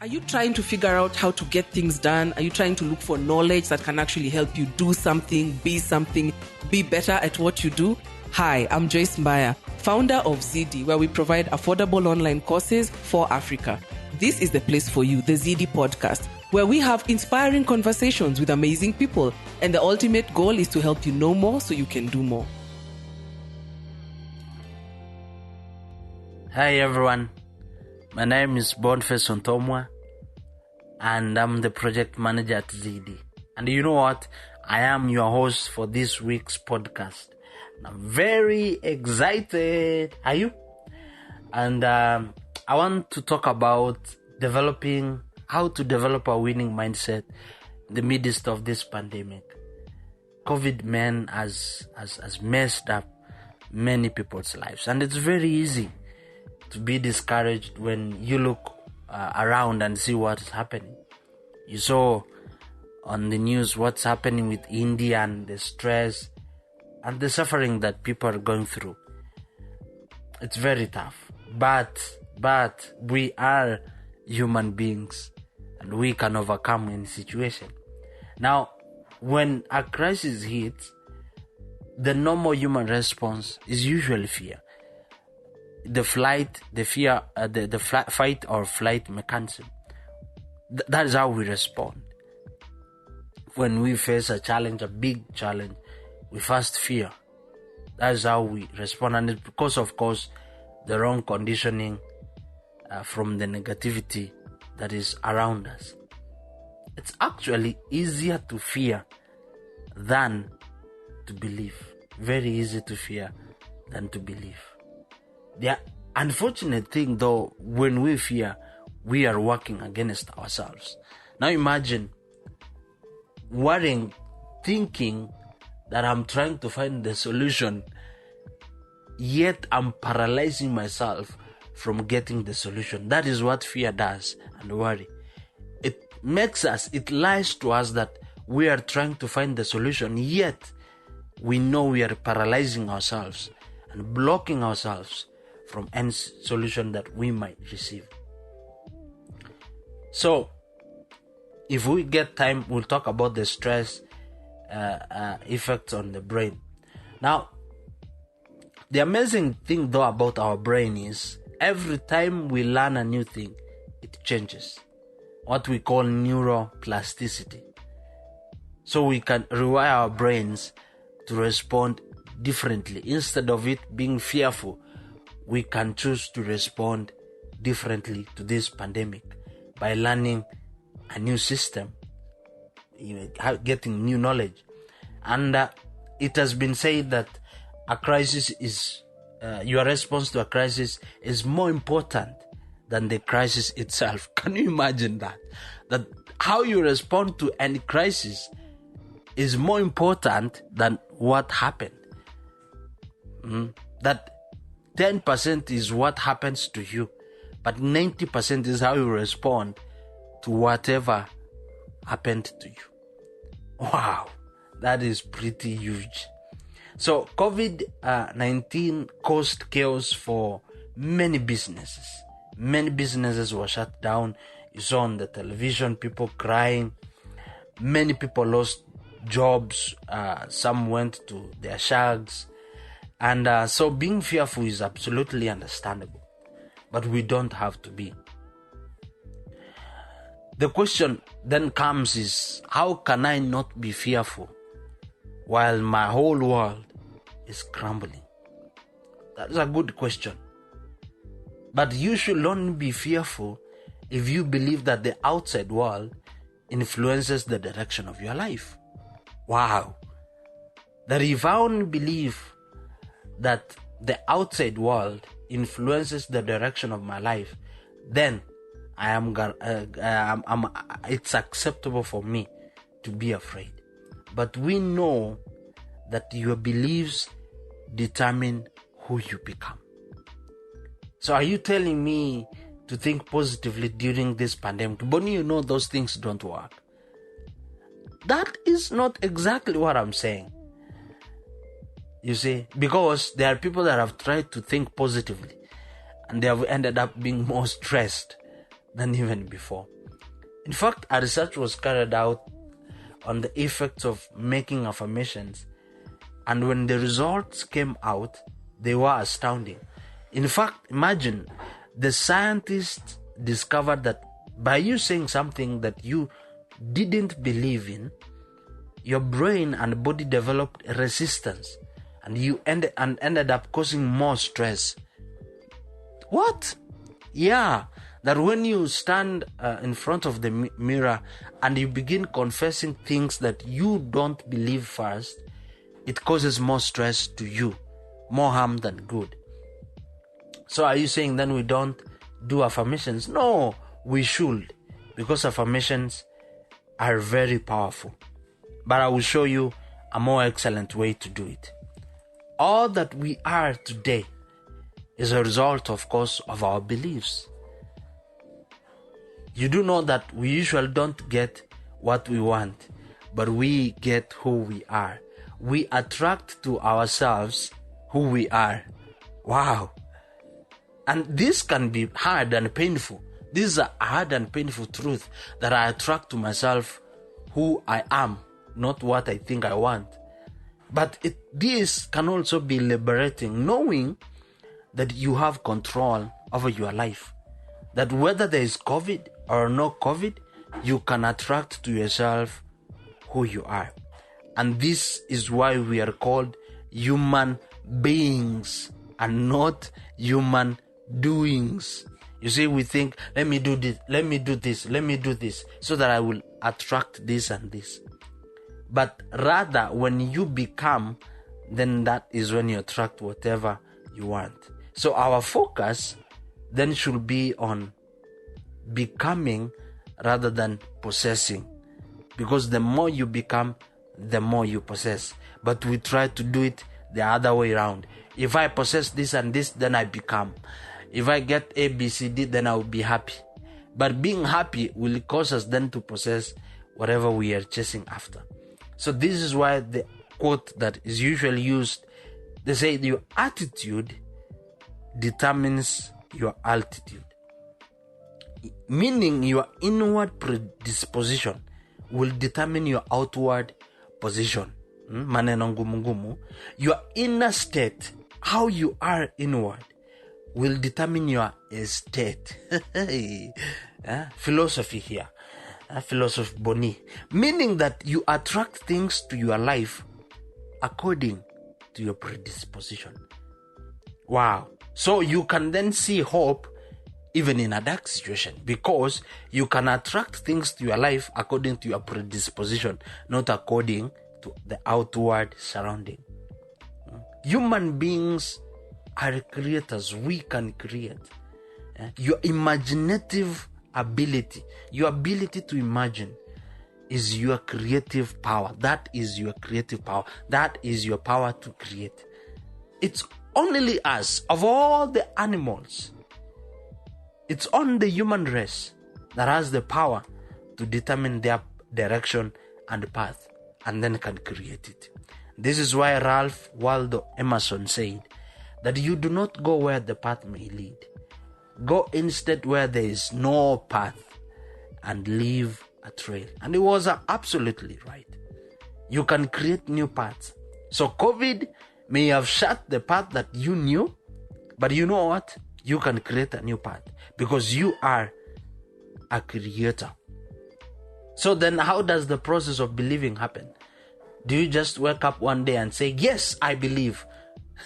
Are you trying to figure out how to get things done? Are you trying to look for knowledge that can actually help you do something, be better at what you do? Hi, I'm Joyce Mbaya, founder of ZD, where we provide affordable online courses for Africa. This is the place for you, the ZD podcast, where we have inspiring conversations with amazing people. And the ultimate goal is to help you know more so you can do more. Hi everyone, my name is Boniface Ontomwa and I'm the project manager at ZD. And you know what? I am your host for this week's podcast. I'm very excited. Are you? And I want to talk about how to develop a winning mindset in the midst of this pandemic. COVID, has messed up many people's lives, and it's very easy to be discouraged when you look around and see what is happening. You saw on the news what's happening with India and the stress and the suffering that people are going through. It's very tough, but we are human beings and we can overcome any situation. Now, when a crisis hits, the normal human response is usually fear. The fight or flight mechanism. That is how we respond. When we face a challenge, a big challenge, we first fear. That is how we respond, and it's because, of course, the wrong conditioning from the negativity that is around us. It's actually easier to fear than to believe. Very easy to fear than to believe. The unfortunate thing, though, when we fear, we are working against ourselves. Now imagine worrying, thinking that I'm trying to find the solution, yet I'm paralyzing myself from getting the solution. That is what fear does, and worry. It lies to us that we are trying to find the solution, yet we know we are paralyzing ourselves and blocking ourselves from any solution that we might receive. So, if we get time, we'll talk about the stress effects on the brain. Now, the amazing thing though about our brain is every time we learn a new thing, it changes. What we call neuroplasticity. So we can rewire our brains to respond differently. Instead of it being fearful, we can choose to respond differently to this pandemic by learning a new system, getting new knowledge. And it has been said that a crisis is, your response to a crisis is more important than the crisis itself. Can you imagine that? That how you respond to any crisis is more important than what happened. That 10% is what happens to you, but 90% is how you respond to whatever happened to you. Wow, that is pretty huge. So COVID-19 caused chaos for many businesses. Many businesses were shut down. You saw on the television people crying. Many people lost jobs. Some went to their shags. And so being fearful is absolutely understandable. But we don't have to be. The question then comes is, how can I not be fearful while my whole world is crumbling? That's a good question. But you should only be fearful if you believe that the outside world influences the direction of your life. Wow. That if I only believe that the outside world influences the direction of my life, then it's acceptable for me to be afraid. But we know that your beliefs determine who you become. So are you telling me to think positively during this pandemic? But you know those things don't work. That is not exactly what I'm saying. You see, because there are people that have tried to think positively and they have ended up being more stressed than even before. In fact, a research was carried out on the effects of making affirmations, and when the results came out, they were astounding. In fact, imagine, the scientists discovered that by you saying something that you didn't believe in, your brain and body developed resistance, and you ended up causing more stress. What? Yeah, that when you stand in front of the mirror and you begin confessing things that you don't believe first, it causes more stress to you, more harm than good. So are you saying then we don't do affirmations? No, we should, because affirmations are very powerful. But I will show you a more excellent way to do it. All that we are today is a result, of course, of our beliefs. You do know that we usually don't get what we want, but we get who we are. We attract to ourselves who we are. Wow. And this can be hard and painful. This is a hard and painful truth, that I attract to myself who I am, not what I think I want. But this can also be liberating, knowing that you have control over your life. That whether there is COVID or no COVID, you can attract to yourself who you are. And this is why we are called human beings and not human doings. You see, we think, let me do this, let me do this, let me do this, so that I will attract this and this. But rather, when you become, then that is when you attract whatever you want. So our focus then should be on becoming rather than possessing. Because the more you become, the more you possess. But we try to do it the other way around. If I possess this and this, then I become. If I get A, B, C, D, then I will be happy. But being happy will cause us then to possess whatever we are chasing after. So this is why the quote that is usually used, they say your attitude determines your altitude. Meaning your inward predisposition will determine your outward position. Maneno ngumu ngumu. Your inner state, how you are inward, will determine your estate. Philosophy here. Philosophy Boni. Meaning that you attract things to your life according to your predisposition. Wow. So you can then see hope even in a dark situation, because you can attract things to your life according to your predisposition, not according to the outward surrounding. Human beings are creators. We can create. Your imaginative ability, your ability to imagine, is your creative power. That is your creative power. That is your power to create. It's only us, of all the animals, it's on the human race that has the power to determine their direction and path, and then can create it. This is why Ralph Waldo Emerson said that you do not go where the path may lead. Go instead where there is no path and leave a trail. And he was absolutely right. You can create new paths. So COVID may have shut the path that you knew, but you know what? You can create a new path because you are a creator. So then how does the process of believing happen? Do you just wake up one day and say, yes, I believe?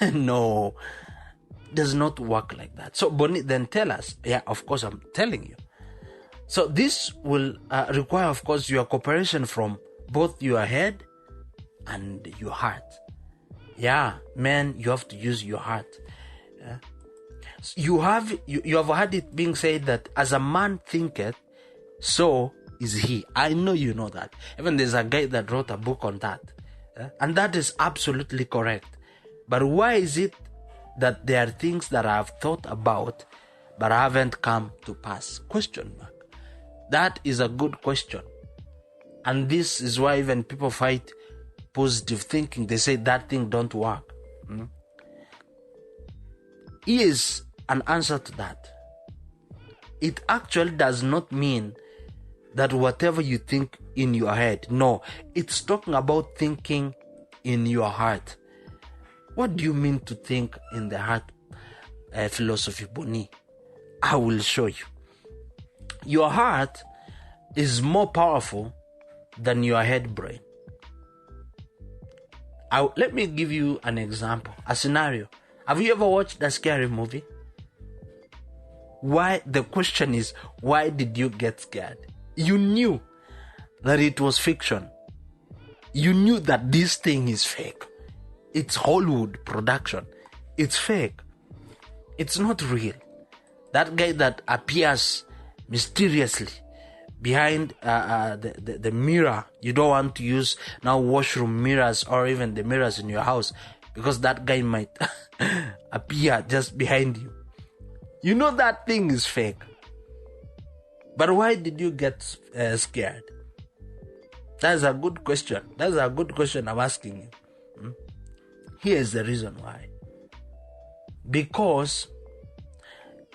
No, it does not work like that. So Bonnie, then tell us. Yeah, of course, I'm telling you. So this will require, of course, your cooperation from both your head and your heart. Yeah, man, you have to use your heart. Yeah. You have heard it being said that as a man thinketh, so is he. I know you know that. Even there's a guy that wrote a book on that. And that is absolutely correct. But why is it that there are things that I have thought about but haven't come to pass? Question mark. That is a good question. And this is why even people fight positive thinking. They say that thing don't work. Here's an answer to that. it actually does not mean that whatever you think in your head. No, it's talking about thinking in your heart. What do you mean to think in the heart? Philosophy Boni. I will show you. Your heart is more powerful than your head brain. Let me give you an example, a scenario. Have you ever watched a scary movie? The question is, why did you get scared? You knew that it was fiction. You knew that this thing is fake. It's Hollywood production. It's fake. It's not real. That guy that appears mysteriously behind the mirror, you don't want to use now washroom mirrors or even the mirrors in your house, because that guy might appear just behind you. You know that thing is fake. But why did you get scared? That's a good question. That's a good question I'm asking you. Here's the reason why. Because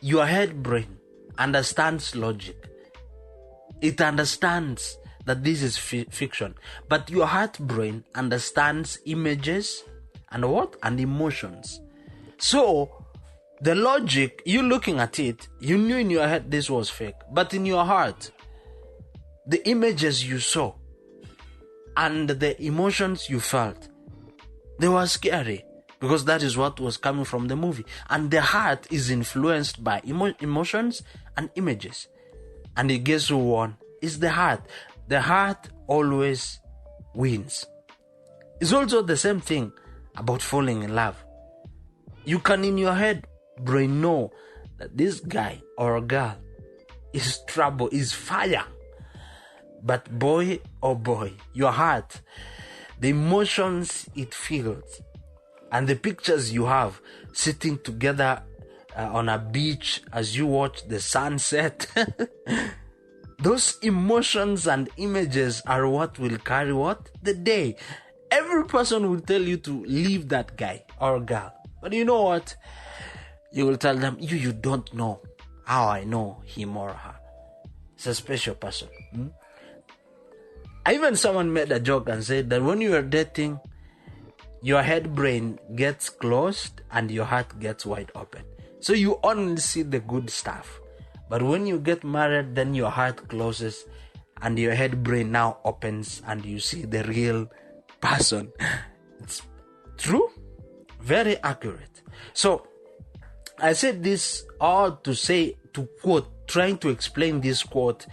your head brain understands logic. It understands that this is fiction. But your heart brain understands images and what? And emotions. So, the logic, you looking at it, you knew in your head this was fake. But in your heart, the images you saw and the emotions you felt, they were scary. Because that is what was coming from the movie. And the heart is influenced by emotions and images. And guess who won? It's the heart. The heart always wins. It's also the same thing about falling in love. You can in your head brain know that this guy or girl is trouble, is fire. But boy, oh boy, your heart, the emotions it feels, and the pictures you have sitting together on a beach as you watch the sunset, those emotions and images are what will carry what? The day. Every person will tell you to leave that guy or girl. But you know what? You will tell them, you don't know how I know him or her. It's a special person. Even someone made a joke and said that when you are dating, your head brain gets closed and your heart gets wide open. So you only see the good stuff. But when you get married, then your heart closes and your head brain now opens and you see the real person. It's true, very accurate. So I said this all to quote, trying to explain this quote,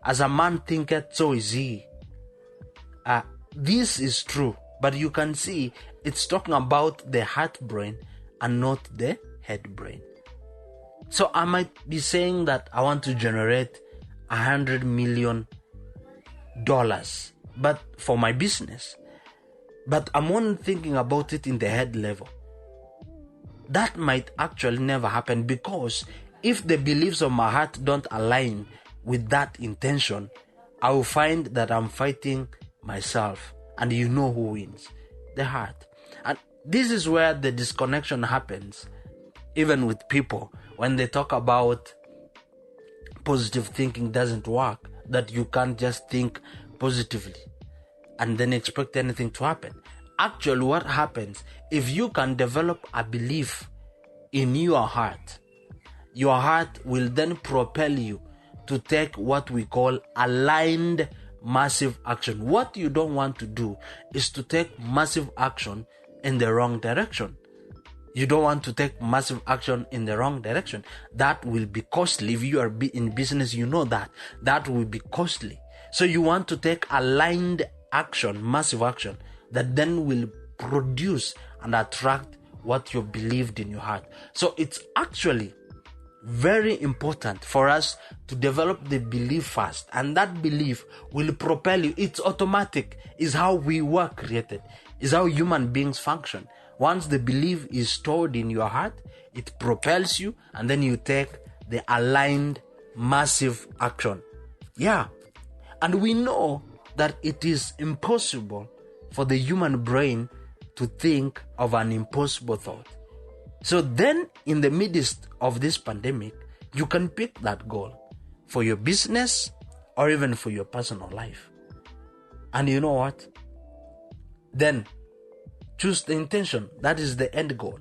as a man thinketh, so is he. This is true, but you can see it's talking about the heart brain and not the head brain. So I might be saying that I want to generate $100 million, but for my business. But I'm only thinking about it in the head level. That might actually never happen, because if the beliefs of my heart don't align with that intention, I will find that I'm fighting myself. And you know who wins? The heart. And this is where the disconnection happens, even with people, when they talk about positive thinking doesn't work, that you can't just think positively and then expect anything to happen. Actually, what happens, if you can develop a belief in your heart will then propel you to take what we call aligned massive action. What you don't want to do is to take massive action in the wrong direction. You don't want to take massive action in the wrong direction. That will be costly. If you are in business, you know that will be costly. So you want to take aligned action, massive action, that then will produce and attract what you believed in your heart. So it's actually very important for us to develop the belief first, and that belief will propel you. It's automatic. It's how we were created. It's how human beings function. Once the belief is stored in your heart, it propels you, and then you take the aligned massive action. Yeah. And we know that it is impossible for the human brain to think of an impossible thought. So then, in the midst of this pandemic, You can pick that goal for your business or even for your personal life. And you know what? Then choose the intention. That is the end goal.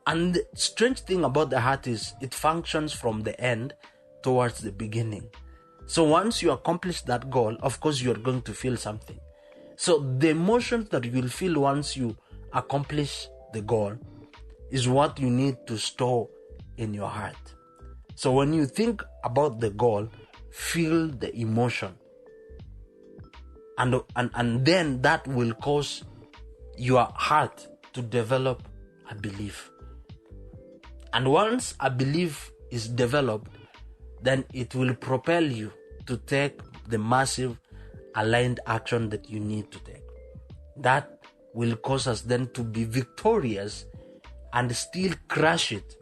And the strange thing about the heart is it functions from the end towards the beginning. So once you accomplish that goal, of course you're going to feel something. So the emotions that you'll feel once you accomplish the goal is what you need to store in your heart. So when you think about the goal, feel the emotion. And then that will cause your heart to develop a belief. And once a belief is developed, then it will propel you to take the massive aligned action that you need to take. That will cause us then to be victorious and still crush it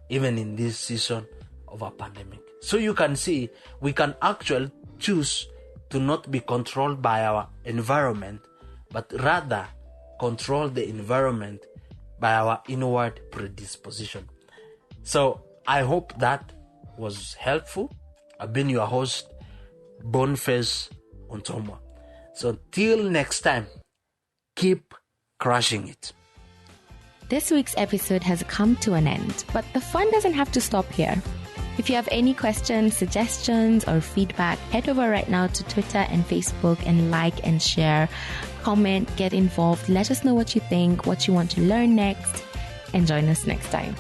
even in this season of a pandemic. So you can see, we can actually choose to not be controlled by our environment, but rather control the environment by our inward predisposition. So I hope that was helpful. I've been your host, Boniface Ontomwa. So till next time, keep crushing it. This week's episode has come to an end, but the fun doesn't have to stop here. If you have any questions, suggestions, or feedback, head over right now to Twitter and Facebook and like and share, comment, get involved. Let us know what you think, what you want to learn next, and join us next time.